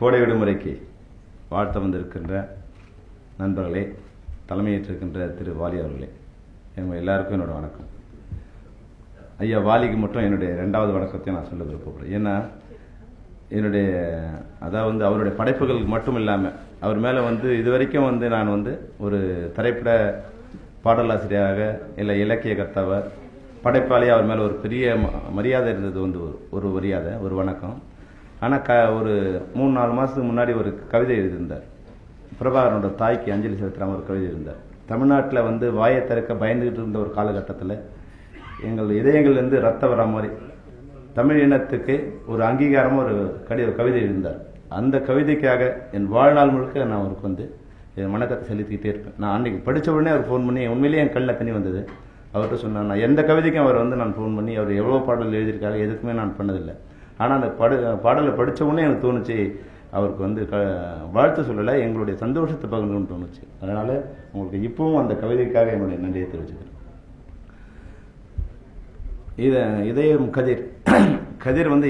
கோடை விடுமுறைக்கு வாழ்த்த வந்திருக்கின்ற நண்பர்களே, தலைமையேற்றிருக்கின்ற திரு வாலி அவர்களே, எங்கள் எல்லாருக்கும் என்னோட வணக்கம். ஐயா வாலிக்கு மட்டும் என்னுடைய 2வது வணக்கத்தையும் நான் சொல்ல விருப்பப்படுறேன். ஏன்னா என்னுடைய அதாவது அவருடைய படைப்புகளுக்கு மட்டும் இல்லாமல் அவர் மேலே இதுவரைக்கும் நான் ஒரு திரைப்பட பாடலாசிரியராக இல்லை இலக்கிய கர்த்தாவ படைப்பாளியாக அவர் மேலே ஒரு பெரிய மரியாதை இருந்தது. ஒரு மரியாதை, ஒரு வணக்கம். ஆனால் ஒரு 3-4 மாதத்துக்கு முன்னாடி ஒரு கவிதை எழுதியிருந்தார். பிரபாகரனோட தாய்க்கு அஞ்சலி செலுத்துகிற ஒரு கவிதை இருந்தார். தமிழ்நாட்டில் வாயை திறக்க பயந்துகிட்டு இருந்த ஒரு காலகட்டத்தில் எங்கள் இதயங்கள்லேருந்து ரத்தம் வர மாதிரி தமிழ் இனத்துக்கு ஒரு அங்கீகாரமாக ஒரு கவிதை எழுந்தார். அந்த கவிதைக்காக என் வாழ்நாள் முழுக்க நான் அவருக்கு என் வணக்கத்தை செலுத்திக்கிட்டே இருப்பேன். நான் அன்றைக்கி படித்த உடனே அவர் ஃபோன் பண்ணி உண்மையிலேயே என் கண்ணில் தண்ணி வந்தது. அவர்கிட்ட சொன்னேன், நான் எந்த கவிதைக்கும் அவர் நான் ஃபோன் பண்ணி அவர் எவ்வளோ பாடல் எழுதியிருக்காரு எதுக்குமே நான் பண்ணதில்லை. ஆனால் அந்த பாடலை படித்த உடனே எனக்கு தோணுச்சு அவருக்கு வாழ்த்து சொல்லலை, எங்களுடைய சந்தோஷத்தை பகிர்ந்துன்னு தோணுச்சு. அதனால் உங்களுக்கு இப்பவும் அந்த கவிதைக்காக என்னுடைய நன்றியை தெரிவிச்சுக்கிறேன். இதயம் கதிர்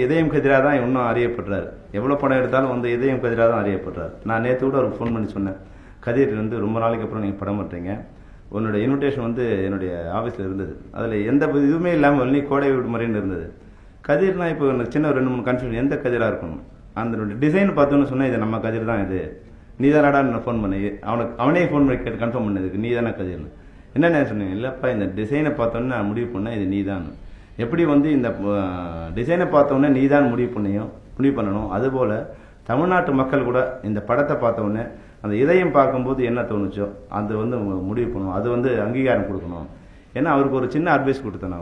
இதயம் கதிராக தான் இன்னும் அறியப்படுறாரு. எவ்வளோ படம் எடுத்தாலும் இதயம் கதிராக தான் அறியப்படுறாரு. நான் நேற்று கூட அவருக்கு ஃபோன் பண்ணி சொன்னேன், கதிர் ரொம்ப நாளைக்கு அப்புறம் நீங்கள் படம் பண்ணுறீங்க, உன்னோட இன்விடேஷன் என்னுடைய ஆஃபீஸில் இருந்தது, அதில் எந்த இதுவுமே இல்லாமல் ஒன்லி கோடை விடுமுறைன்னு இருந்தது. கதிர்னா இப்போ எனக்கு சின்ன 2-3 கன்ஃபியூஷன், எந்த கதிராக இருக்கணும். அந்த டிசைன் பார்த்தோன்னு சொன்னேன், இது நம்ம கதிர் தான், இது நீ தானடான்னு ஃபோன் பண்ணி அவனே ஃபோன் பண்ணி கேட்டு கன்ஃபார்ம் பண்ணதுக்கு நீ தானே கதிர்னு. என்னென்ன சொன்னீங்க, இல்லைப்பா இந்த டிசைனை பார்த்தோன்னே நான் முடிவு பண்ணேன் இது நீ தான். எப்படி இந்த டிசைனை பார்த்தோன்னே நீ தான் முடிவு பண்ணணும். அதுபோல் தமிழ்நாட்டு மக்கள் கூட இந்த படத்தை பார்த்தோன்னே அந்த இதயம் பார்க்கும்போது என்ன தோணுச்சோ அது முடிவு பண்ணணும், அது அங்கீகாரம் கொடுக்கணும். ஏன்னா அவருக்கு ஒரு சின்ன அட்வைஸ் கொடுத்தேன்.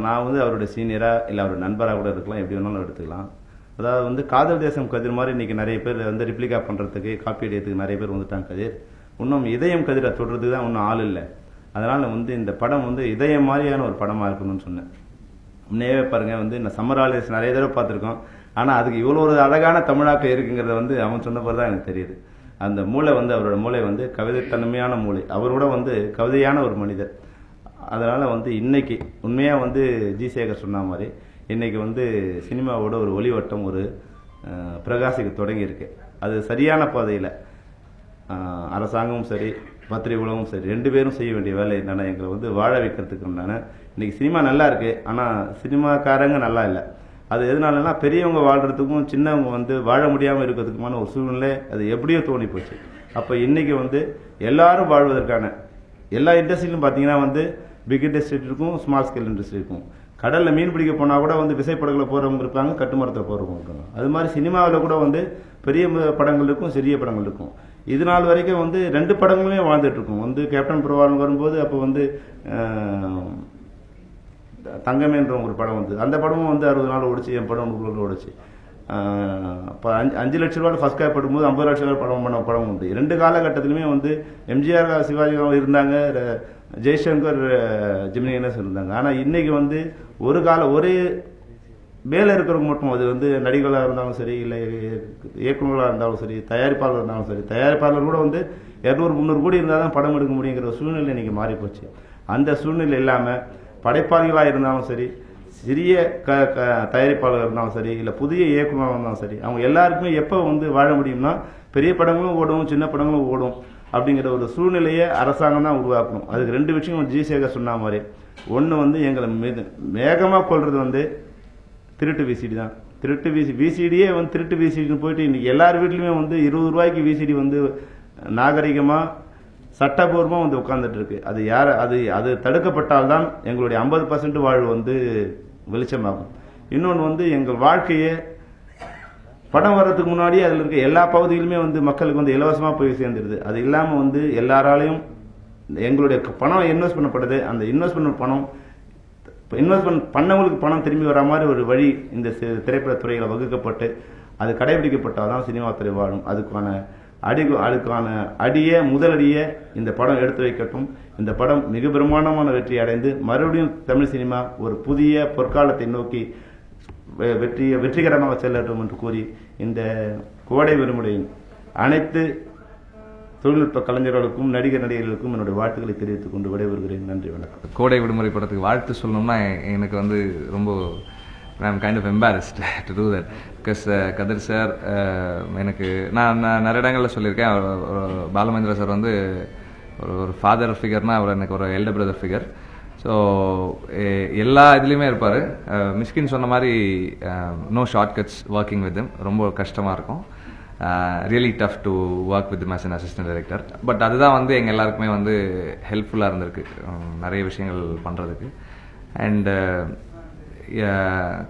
நான் அவருடைய சீனியராக இல்லை அவருடைய நண்பராக கூட இருக்கலாம், எப்படி வேணாலும் எடுத்துக்கலாம். அதாவது காதல் தேசம் கதிர் மாதிரி இன்றைக்கி நிறைய பேர் ரிப்ளிகா பண்ணுறதுக்கு காப்பி அடிக்கிறதுக்கு நிறைய பேர் வந்துட்டாங்க. கதிர் இன்னும் இதயம் கதிரை தொடுறதுக்கு தான் இன்னும் ஆள் இல்லை. அதனால் இந்த படம் இதயம் மாதிரியான ஒரு படமாக இருக்கணும்னு சொன்னேன். முன்னேவே பாருங்கள், இந்த சம்மர் ஹாலிடேஸ் நிறைய தடவை பார்த்துருக்கோம். ஆனால் அதுக்கு இவ்வளோ ஒரு அழகான தமிழாக்கம் இருக்குங்கிறத அவன் சொன்ன போது தான் எனக்கு தெரியுது. அந்த மூளை அவரோட மூளை கவிதைத்தன்மையான மூளை. அவரோட கவிதையான ஒரு மனிதர். அதனால் இன்னைக்கு உண்மையாக ஜி சேகர் சொன்ன மாதிரி இன்னைக்கு சினிமாவோட ஒரு ஒளிவட்டம் ஒரு பிரகாசிக்க தொடங்கியிருக்கு. அது சரியான பாதையில் அரசாங்கமும் சரி பத்திரிகை உலகமும் சரி 2 பேரும் செய்ய வேண்டிய வேலை என்னென்னா எங்களை வாழ வைக்கிறதுக்கு உண்டான. இன்றைக்கி சினிமா நல்லா இருக்குது, ஆனால் சினிமாக்காரங்க நல்லா இல்லை. அது எதனாலனா பெரியவங்க வாழ்கிறதுக்கும் சின்னவங்க வாழ முடியாமல் இருக்கிறதுக்குமான ஒரு சூழ்நிலை அது எப்படியோ தோணி போச்சு. அப்போ இன்றைக்கி எல்லாரும் வாழ்வதற்கான எல்லா இண்டஸ்ட்ரியிலும் பார்த்தீங்கன்னா பிக் இண்டஸ்ட்ரி இருக்கும், ஸ்மால் ஸ்கேல் இண்டஸ்ட்ரி இருக்கும். கடலில் மீன் பிடிக்க போனால் கூட விசைப்படகுல போகிறவங்க இருப்பாங்க, கட்டுமரத்தில் போகிறவங்க இருக்காங்க. அது மாதிரி சினிமாவில் கூட பெரிய படங்கள் இருக்கும், சிறிய படங்கள் இருக்கும். இது நாள் வரைக்கும் 2 படங்களுமே வாழ்ந்துட்டு இருக்கும். கேப்டன் பிரபாகரன் வரும்போது அப்போ தங்கமேன்ற ஒரு படம் அந்த படமும் 60 நாள் ஓடிச்சு. என் படம் 100 ஓடிச்சு. இப்போ 5 லட்ச ரூபாய் ஃபர்ஸ்ட் கேப் படும்போது 50 லட்ச ரூபாய் படம் 2 காலகட்டத்திலுமே எம்ஜிஆர் சிவாஜி இருந்தாங்க, ஜெய்சங்கர் ஜெமினி கணேசன் இருந்தாங்க. ஆனால் இன்னைக்கு ஒரே மேலே இருக்கிறவங்க மட்டும் அது நடிகர்களாக இருந்தாலும் சரி இல்லை இயக்குநர்களாக இருந்தாலும் சரி தயாரிப்பாளர் இருந்தாலும் சரி, தயாரிப்பாளர் கூட 200-300 கோடி இருந்தால் தான் படம் எடுக்க முடியுங்கிற சூழ்நிலை இன்றைக்கி மாறிப்போச்சு. அந்த சூழ்நிலை இல்லாமல் படைப்பாளிகளாக இருந்தாலும் சரி, சிறிய தயாரிப்பாளர் இருந்தாலும் சரி இல்லை புதிய இயக்குநராக இருந்தாலும் சரி, அவங்க எல்லாருக்குமே எப்போ வாழ முடியும்னா பெரிய படங்களும் ஓடும், சின்ன படங்களும் ஓடும் அப்படிங்கிற ஒரு சூழ்நிலையை அரசாங்கம் தான் உருவாக்கணும். அதுக்கு 2 விஷயம் ஜி சேகர் சொன்ன மாதிரி. ஒன்று எங்களை வேகமாக கொள்வது திருட்டு விசிடி தான். விசிடியே திருட்டு விசிடின்னு போயிட்டு இன்றைக்கி எல்லார் வீட்லையுமே 20 ரூபாய்க்கு விசிடி நாகரிகமாக சட்டபூர்வமாக உட்கார்ந்துட்டு இருக்கு. அது தடுக்கப்பட்டால்தான் எங்களுடைய 50% வாழ்வு வெளிச்சமாகும். இன்னொன்று எங்கள் வாழ்க்கையே படம் வர்றதுக்கு முன்னாடியே அதில் இருக்க எல்லா பகுதியிலுமே மக்களுக்கு இலவசமாக போய் சேர்ந்துருது. அது இல்லாமல் எல்லாராலையும் எங்களுடைய பணம் இன்வெஸ்ட் பண்ணப்படுது. அந்த இன்வெஸ்ட்மெண்ட் பண்ணவங்களுக்கு பணம் திரும்பி வர மாதிரி ஒரு வழி இந்த திரைப்பட துறையில் வகுக்கப்பட்டு அது கடைபிடிக்கப்பட்டால் தான் சினிமா துறை வாழும். அதுக்கான முதலடியை இந்த படம் எடுத்து வைக்கட்டும். இந்த படம் மிக பிரமாண்டமான வெற்றி அடைந்து மறுபடியும் தமிழ் சினிமா ஒரு புதிய பொற்காலத்தை நோக்கி வெற்றிகரமாக செல்லட்டும் என்று கூறி இந்த கோடை விடுமுறையின் அனைத்து தொழில்நுட்ப கலைஞர்களுக்கும் நடிகர்களுக்கும் என்னுடைய வாழ்த்துக்களை தெரிவித்துக் கொண்டு விடைபெறுகிறேன். நன்றி, வணக்கம். கோடை விடுமுறை படத்துக்கு வாழ்த்து சொல்லணும்னா எனக்கு ரொம்ப I'm kind of embarrassed to do that because Kathir sir எனக்கு நான் நிறைய இடங்களில் சொல்லியிருக்கேன். பாலமேந்திரா சார் வந்து ஒரு ஃபாதர் ஃபிகர்னால் அவர் எனக்கு ஒரு எல்டர் பிரதர் ஃபிகர். ஸோ எல்லா இதுலேயுமே இருப்பார். மிஸ்கின் சொன்ன மாதிரி no shortcuts working with him. ரொம்ப கஷ்டமாக இருக்கும். Really tough to work with as an assistant director. But அதுதான் வந்து எங்கள் எல்லாருக்குமே வந்து ஹெல்ப்ஃபுல்லாக இருந்திருக்கு நிறைய விஷயங்கள் பண்ணுறதுக்கு. அண்டு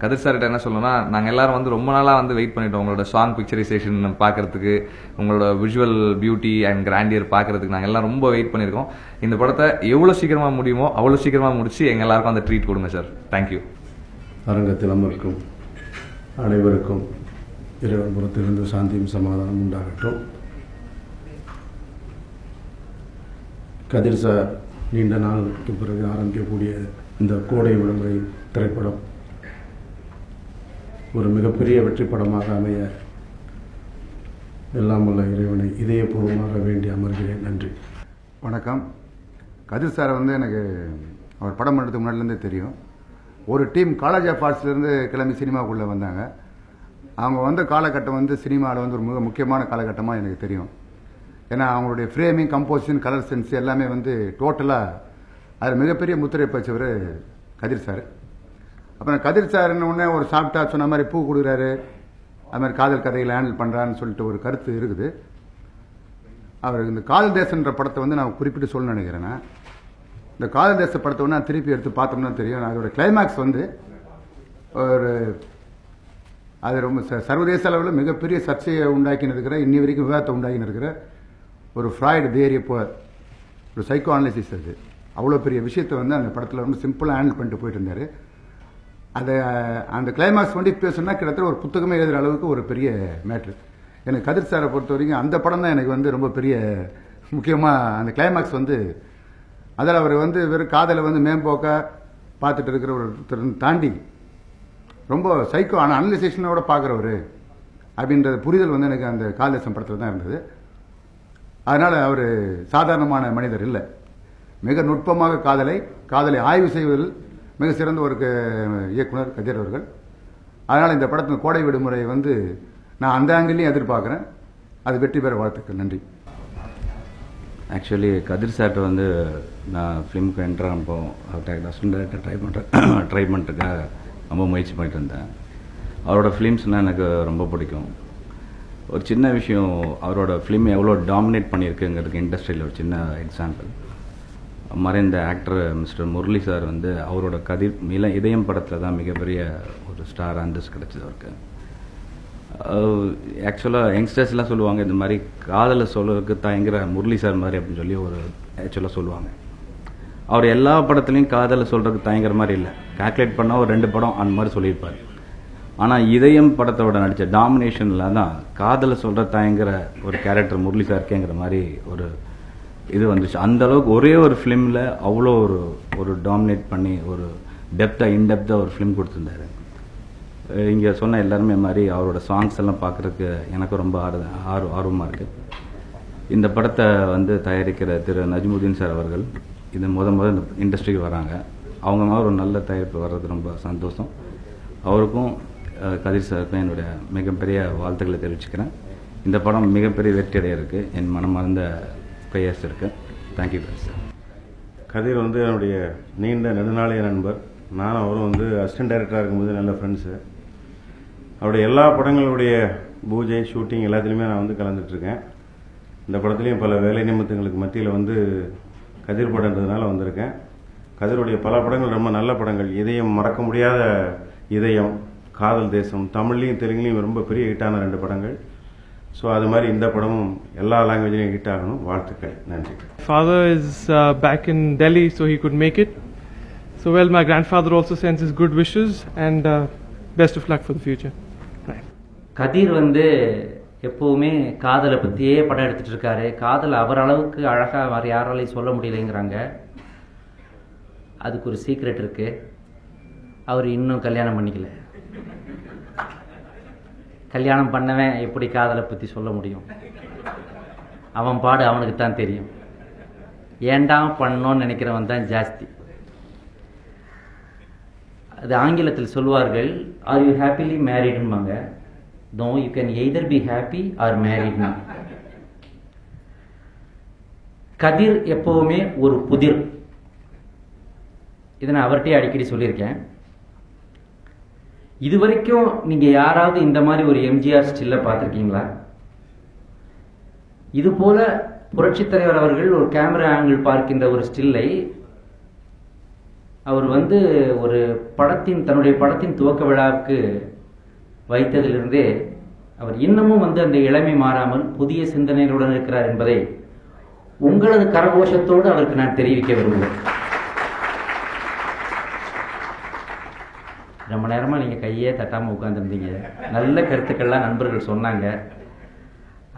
கதிர் சார்கிட்ட என்ன சொல்லணும்னா, நாங்கள் எல்லோரும் வந்து ரொம்ப நாளாக வந்து வெயிட் பண்ணிட்டோம் உங்களோட சாங் பிக்சரைசேஷன் பார்க்குறதுக்கு, உங்களோட விஷுவல் பியூட்டி அண்ட் கிராண்டியர் பார்க்குறதுக்கு நாங்கள் எல்லாம் ரொம்ப வெயிட் பண்ணியிருக்கோம். இந்த படத்தை எவ்வளோ சீக்கிரமாக முடியுமோ அவ்வளோ சீக்கிரமாக முடிச்சு எங்கள் எல்லாருக்கும் அந்த ட்ரீட் கொடுங்க சார். தேங்க்யூ. அரங்கத்தில் அமர்க்கும் அனைவருக்கும் இறைவன் புறத்திலிருந்து சாந்தியும் சமாதானம் உண்டாகட்டும். கதிர் சார் நீண்ட நாளுக்கு பிறகு ஆரம்பிக்கக்கூடிய இந்த கோடை விடுமுறை திரைப்படம் ஒரு மிகப்பெரிய வெற்றி படமாக அமைய எல்லாம் உள்ள இறைவனை இதயபூர்வமாக வேண்டி அமர்கிறேன். நன்றி. வணக்கம். கதிர் சாரை வந்து எனக்கு அவர் படம் பண்ணுறதுக்கு முன்னாடிலேருந்தே தெரியும். ஒரு டீம் காலேஜ் ஆஃப் ஆர்ட்ஸ்லேருந்து கிளம்பி சினிமாவுக்குள்ளே வந்தாங்க. அவங்க வந்த காலகட்டம் வந்து சினிமாவில் வந்து ஒரு மிக முக்கியமான காலகட்டமாக எனக்கு தெரியும். ஏன்னா அவங்களுடைய ஃப்ரேமிங், கம்போசிஷன், கலர் சென்ஸ் எல்லாமே வந்து டோட்டலாக அதில் மிகப்பெரிய முத்திரை பச்சவர் கதிர் சார். அப்புறம் கதிர் சார்னு உடனே ஒரு சாப்பிட்டா சொன்ன மாதிரி பூ கொடுக்குறாரு, அது மாதிரி காதல் கதைகளை ஹேண்டில் பண்ணுறான்னு சொல்லிட்டு ஒரு கருத்து இருக்குது. அவர் இந்த காதல் தேசன்ற படத்தை வந்து நான் குறிப்பிட்டு சொல்ல நினைக்கிறேன்னா, இந்த காதல் தேச படத்தை ஒன்று திருப்பி எடுத்து பார்த்தோம்னா தெரியும். அதோட கிளைமேக்ஸ் வந்து ஒரு அது ரொம்ப சர்வதேச அளவில் மிகப்பெரிய சர்ச்சையை உண்டாக்கின்னு இருக்கிற, இன்னி வரைக்கும் விவாதத்தை உண்டாக்கின்னு இருக்கிற ஒரு ஃப்ராய்டு தியரி, ஒரு சைக்கோ அனலிசிஸ். அது அவ்வளோ பெரிய விஷயத்தை வந்து அந்த படத்தில் ரொம்ப சிம்பிளாக ஹேண்டில் பண்ணிட்டு போயிட்டு இருந்தார். அதை அந்த கிளைமேக்ஸ் வந்து இப்போ சொன்னால் கிட்டத்தட்ட ஒரு புத்தகமே எழுதுகிற அளவுக்கு ஒரு பெரிய மேட்ரு. எனக்கு கதிர் சாரை பொறுத்த வரைக்கும் அந்த படம் தான் எனக்கு வந்து ரொம்ப பெரிய முக்கியமாக. அந்த கிளைமேக்ஸ் வந்து அதில் அவர் வந்து வெறும் காதலை வந்து மேம்போக்காக பார்த்துட்டு இருக்கிற ஒரு தாண்டி ரொம்ப சைக்கோ அனலைசேஷனோட பார்க்குறவர் அப்படின்ற புரிதல் வந்து எனக்கு அந்த காதலேசம் படத்தில் தான் இருந்தது. அதனால் அவர் சாதாரணமான மனிதர் இல்லை. மிக நுட்பமாக காதலை ஆய்வு செய்வதில் மிக சிறந்த ஒரு இயக்குனர் கதிர் அவர்கள். அதனால் இந்த படத்தின் கோடை விடுமுறை வந்து நான் அந்த ஆங்கிலையும் எதிர்பார்க்குறேன். அது வெற்றி பெற வாழ்த்துக்கள். நன்றி. ஆக்சுவலி கதிர் சார்ட்ட வந்து நான் ஃபிலிமுக்கு என்ட்ரானப்போ அவர்கிட்ட அசிஸ்டன்ட் டைரக்டர் ட்ரை பண்ணுறதுக்காக ரொம்ப முயற்சி பண்ணிட்டு இருந்தேன். அவரோட ஃபிலிம்ஸ்னால் எனக்கு ரொம்ப பிடிக்கும். ஒரு சின்ன விஷயம், அவரோட ஃபிலிம் எவ்வளோ டாமினேட் பண்ணியிருக்குங்கிறதுக்கு இண்டஸ்ட்ரியில் ஒரு சின்ன எக்ஸாம்பிள். மறைந்த ஆக்டர் மிஸ்டர் முரளி சார் வந்து அவரோட கதிர் இதயம் படத்தில் தான் மிகப்பெரிய ஒரு ஸ்டார் அந்தஸ்து கிடச்சிது அவருக்கு. ஆக்சுவலாக யங்ஸ்டர்ஸ்லாம் சொல்லுவாங்க, இந்த மாதிரி காதலை சொல்கிறதுக்கு தயங்குற முரளி சார் மாதிரி அப்படின்னு சொல்லி ஒரு ஆக்சுவலாக சொல்லுவாங்க. அவர் எல்லா படத்துலையும் காதலை சொல்கிறதுக்கு தயங்குற மாதிரி இல்லை. கால்குலேட் பண்ணால் ஒரு 2 படம் அந்த மாதிரி சொல்லியிருப்பார். ஆனால் இதயம் படத்தோட நடித்த டாமினேஷனில் தான் காதலை சொல்கிற தயங்குற ஒரு கேரக்டர் முரளி சாருக்கேங்கிற மாதிரி ஒரு இது வந்துச்சு. அந்த அளவுக்கு ஒரே ஒரு ஃபிலிமில் அவ்வளோ ஒரு டாமினேட் பண்ணி ஒரு இன்டெப்த்தாக ஒரு ஃபிலிம் கொடுத்துருந்தாரு. இங்கே சொன்ன எல்லாருமே மாதிரி அவரோட சாங்ஸ் எல்லாம் பார்க்குறதுக்கு எனக்கு ரொம்ப ஆர்வமாக இருக்குது. இந்த படத்தை வந்து தயாரிக்கிற திரு நஜ்முதீன் சார் அவர்கள் இது முதல் இந்த இண்டஸ்ட்ரிக்கு வராங்க. அவங்க மாதிரி ஒரு நல்ல தயாரிப்பு வர்றது ரொம்ப சந்தோஷம். அவருக்கும் கதிர் சாருக்கும் என்னுடைய மிகப்பெரிய வாழ்த்துக்களை தெரிவிச்சுக்கிறேன். இந்த படம் மிகப்பெரிய வெற்றி அடைய இருக்குது. என் மனமார்ந்த ப்ரேயர்ஸ் இருக்குது. Thank you sir. கதிர் வந்து என்னுடைய நீண்ட நெடுநாளைய நண்பர். நானும் அவரும் வந்து அசிஸ்டன்ட் டைரக்டராக இருக்கும்போது நல்ல ஃப்ரெண்ட்ஸு. அவருடைய எல்லா படங்களுடைய பூஜை, ஷூட்டிங் எல்லாத்துலேயுமே நான் வந்து கலந்துட்டுருக்கேன். இந்த படத்துலேயும் பல வேலை நிமித்தங்களுக்கு மத்தியில் வந்து கதிர் படன்றதுனால வந்திருக்கேன். கதிருடைய பல படங்கள் ரொம்ப நல்ல படங்கள். இதயம், மறக்க முடியாத இதயம், காதல் தேசம், தமிழ்லையும் தெலுங்குலையும் ரொம்ப பெரிய ஹிட்டான 2 படங்கள். ஸோ அது மாதிரி இந்த படமும் எல்லா லாங்குவேஜ்லையும் ஹிட் ஆகணும். வாழ்த்துக்கள். நன்றி. Father is back in Delhi so he could make it. So well, my grandfather also sends his good wishes and best of luck for the future. Right. கதிர் வந்து எப்போவுமே காதலை பற்றியே படம் எடுத்துகிட்டு இருக்காரு. காதல் அவர் அளவுக்கு அழகாக வேறு யாராலையும் சொல்ல முடியலைங்கிறாங்க. அதுக்கு ஒரு சீக்ரெட் இருக்குது. அவர் இன்னும் கல்யாணம் பண்ணிக்கல. கல்யாணம் பண்ணவன் எப்படி காதலை பற்றி சொல்ல முடியும்? அவன் பாடு அவனுக்கு தான் தெரியும். ஏண்டா பண்ணோன்னு நினைக்கிறவன் தான் ஜாஸ்தி. அது ஆங்கிலத்தில் சொல்வார்கள், ஆர் யூ ஹாப்பிலி மேரிடும்பாங்க. No, you can either be happy or மேரிட்னா. கதிர் எப்பவுமே ஒரு புதிர். இதை நான் அவர்கிட்டயே அடிக்கடி சொல்லியிருக்கேன். இதுவரைக்கும் நீங்க யாராவது இந்த மாதிரி ஒரு எம்ஜிஆர் ஸ்டில்ல பார்த்துருக்கீங்களா? இது போல புரட்சித் தலைவர் அவர்கள் ஒரு கேமரா ஆங்கிள் பார்க்கின்ற ஒரு ஸ்டில்லை அவர் ஒரு தன்னுடைய படத்தின் துவக்க விழாவுக்கு வைத்ததிலிருந்தே அவர் இன்னமும் அந்த இளமை மாறாமல் புதிய சிந்தனைகளுடன் இருக்கிறார் என்பதை உங்களது கரகோஷத்தோடு அவருக்கு நான் தெரிவிக்க விரும்புகிறேன். ரொம்ப நேரமா நீங்க கையே தட்டாம உட்கார்ந்துருந்தீங்க. நல்ல கருத்துக்கள்லாம் நண்பர்கள் சொன்னாங்க,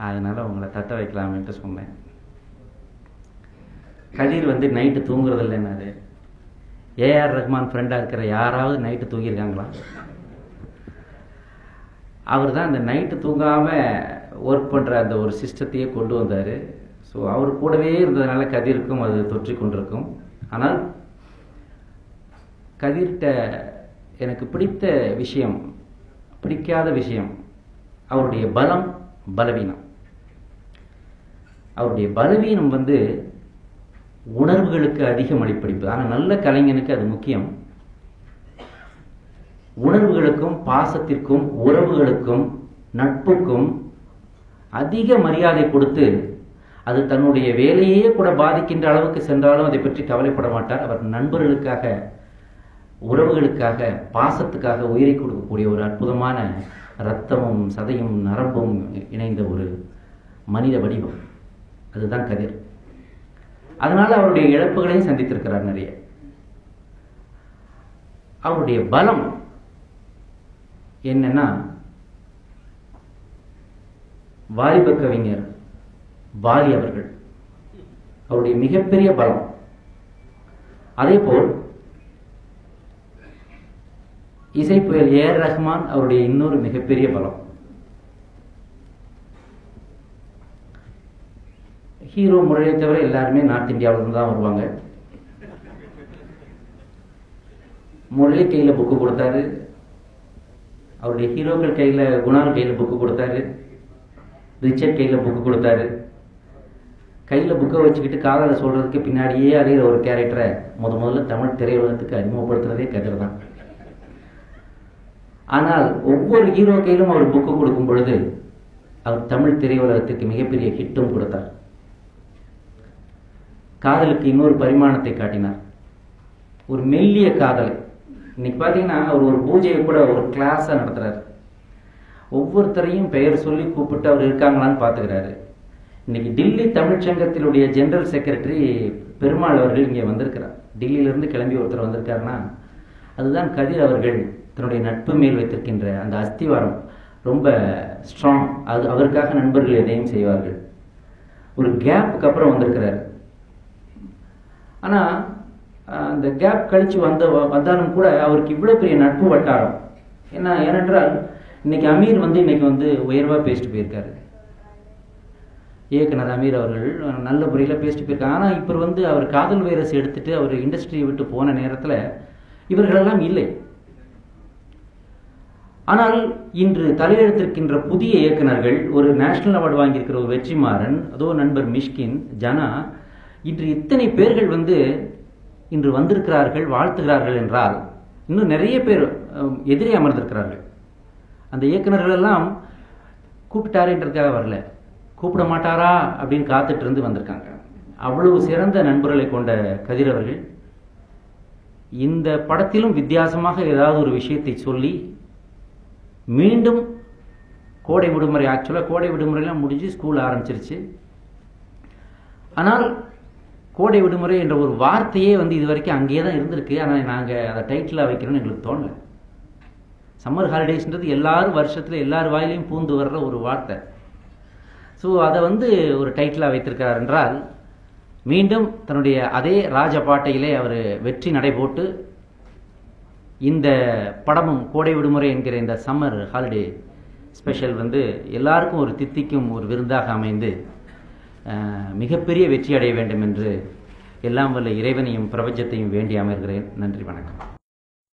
அதனால உங்களை தட்ட வைக்கலாம்ட்டு சொன்னேன். கதிர் நைட்டு தூங்குறது இல்லைன்னாரு. ஏஆர் ரஹ்மான் ஃப்ரெண்டா இருக்கிற யாராவது நைட்டு தூங்கியிருக்காங்களா? அவர் தான் அந்த நைட்டு தூங்காம ஒர்க் பண்ற அந்த ஒரு சிஸ்டத்தையே கொண்டு வந்தாரு. ஸோ அவர் கூடவே இருந்ததுனால கதிருக்கும் அது தொற்றி கொண்டிருக்கும். ஆனால் கதிர்கிட்ட எனக்கு பிடிக்காத விஷயம் அவருடைய பலவீனம். அவருடைய பலவீனம் உணர்வுகளுக்கு அதிக மதிப்பளிப்பு. ஆனால் நல்ல கலைஞனுக்கு அது முக்கியம். உணர்வுகளுக்கும் பாசத்திற்கும் உறவுகளுக்கும் நட்புக்கும் அதிக மரியாதை கொடுத்து அது தன்னுடைய வேலையே கூட பாதிக்கின்ற அளவுக்கு சென்றாலும் அதை பற்றி கவலைப்பட மாட்டார். அவர் நண்பர்களுக்காக, உறவுகளுக்காக, பாசத்துக்காக உயிரை கொடுக்கக்கூடிய ஒரு அற்புதமான இரத்தமும் சதையும் நரம்பும் இணைந்த ஒரு மனித வடிவம். அதுதான் கதிர். அதனால அவருடைய இழப்புகளையும் சந்தித்திருக்கிறார் நிறைய. அவருடைய பலம் என்னன்னா, வாலிப கவிஞர் வாலி அவர்கள் அவருடைய மிகப்பெரிய பலம். அதே போல் இசைப்புயல் ஏஆர் ரஹ்மான் அவருடைய இன்னொரு மிகப்பெரிய பலம். ஹீரோ முறையை தவிர எல்லாருமே நார்த் இந்தியாவிலிருந்து தான் வருவாங்க. முரளி கையில் புக்கு கொடுத்தாரு, அவருடைய ஹீரோக்கள் கையில் குணால் கையில் புக்கு கொடுத்தாரு, ரிச்சர்ட் கையில் புக்கு கொடுத்தாரு. கையில் புக்கை வச்சுக்கிட்டு காதலை சொல்றதுக்கு பின்னாடியே அலைகிற ஒரு கேரக்டரை முதல்ல தமிழ் திரையுலகத்துக்கு அறிமுகப்படுத்துறதே கதிர் தான். ஆனால் ஒவ்வொரு ஹீரோ கையிலும் அவர் புக்கு கொடுக்கும் பொழுது அவர் தமிழ் திரையுலகத்துக்கு மிகப்பெரிய ஹிட்டும் கொடுத்தார். காதலுக்கு இன்னொரு பரிமாணத்தை காட்டினார், ஒரு மெல்லிய காதலை. இன்னைக்கு பார்த்தீங்கன்னா அவர் ஒரு பூஜையை கூட ஒரு கிளாஸாக நடத்துறாரு. ஒவ்வொருத்தரையும் பெயர் சொல்லி கூப்பிட்டு அவர் இருக்காங்களான்னு பார்த்துக்கிறாரு. இன்னைக்கு டில்லி தமிழ்ச்சங்கத்தினுடைய ஜெனரல் செக்ரட்டரி பெருமாள் அவர்கள் இங்கே வந்திருக்கிறார். டில்லியிலிருந்து கிளம்பி ஒருத்தர் வந்திருக்காருன்னா அதுதான் கதிர் அவர்கள் தன்னுடைய நட்பு மேல் வைத்திருக்கின்ற அந்த அஸ்திவாரம் ரொம்ப ஸ்ட்ராங். அது அவருக்காக நண்பர்கள் எதையும் செய்வார்கள். ஒரு கேப்புக்கு அப்புறம் வந்திருக்கிறார். ஆனால் அந்த கேப் கழிச்சு வந்தாலும் கூட அவருக்கு இவ்வளோ பெரிய நட்பு வட்டாரம். ஏனென்றால் இன்னைக்கு அமீர் இன்னைக்கு உயர்வாக பேசிட்டு போயிருக்காரு. இயக்குனர் அமீர் அவர்கள் நல்ல முறையில் பேசிட்டு போயிருக்காங்க. ஆனால் இப்போ அவர் காதல் வைரஸ் எடுத்துட்டு அவர் இண்டஸ்ட்ரியை விட்டு போன நேரத்தில் இவர்களெல்லாம் இல்லை. ஆனால் இன்று தலையெடுத்திருக்கின்ற புதிய இயக்குனர்கள், ஒரு நேஷனல் அவார்டு வாங்கியிருக்கிற ஒரு வெற்றிமாறன், அதோ நண்பர் மிஷ்கின், ஜனா, இன்று இத்தனை பேர்கள் இன்று வந்திருக்கிறார்கள், வாழ்த்துகிறார்கள் என்றால் இன்னும் நிறைய பேர் எதிரே அமர்ந்திருக்கிறார்கள். அந்த இயக்குனர்கள் எல்லாம் கூப்பிட்டாருன்றதுக்காக வரல, கூப்பிட மாட்டாரா அப்படின்னு காத்துட்டு இருந்து வந்திருக்காங்க. அவ்வளவு சிறந்த நண்பர்களை கொண்ட கதிர் அவர்கள் இந்த படத்திலும் வித்தியாசமாக ஏதாவது ஒரு விஷயத்தை சொல்லி மீண்டும் கோடை விடுமுறை, ஆக்சுவலாக கோடை விடுமுறையெல்லாம் முடிஞ்சு ஸ்கூல் ஆரம்பிச்சிருச்சு. ஆனால் கோடை விடுமுறை என்ற ஒரு வார்த்தையே இது வரைக்கும் அங்கேயே தான் இருந்திருக்கு. ஆனால் நாங்கள் அதை டைட்டிலாக வைக்கணும்னு எங்களுக்கு தோணலை. சம்மர் ஹாலிடேஸ்ன்றது எல்லாரும் வருஷத்தில் எல்லார் வாயிலையும் பூந்து வர்ற ஒரு வார்த்தை. ஸோ அதை ஒரு டைட்டிலாக வைத்திருக்கிறார் என்றால் மீண்டும் தன்னுடைய அதே ராஜபாட்டையிலே அவர் வெற்றி நடைபோட்டு இந்த படமும் கோடை விடுமுறை என்கிற இந்த சம்மர் ஹாலிடே ஸ்பெஷல் எல்லாருக்கும் ஒரு தித்திக்கும் ஒரு விருந்தாக அமைந்து மிகப்பெரிய வெற்றி அடைய வேண்டும் என்று எல்லாம் வல்ல இறைவனையும் பிரபஞ்சத்தையும் வேண்டி அமர்கிறேன். நன்றி, வணக்கம்.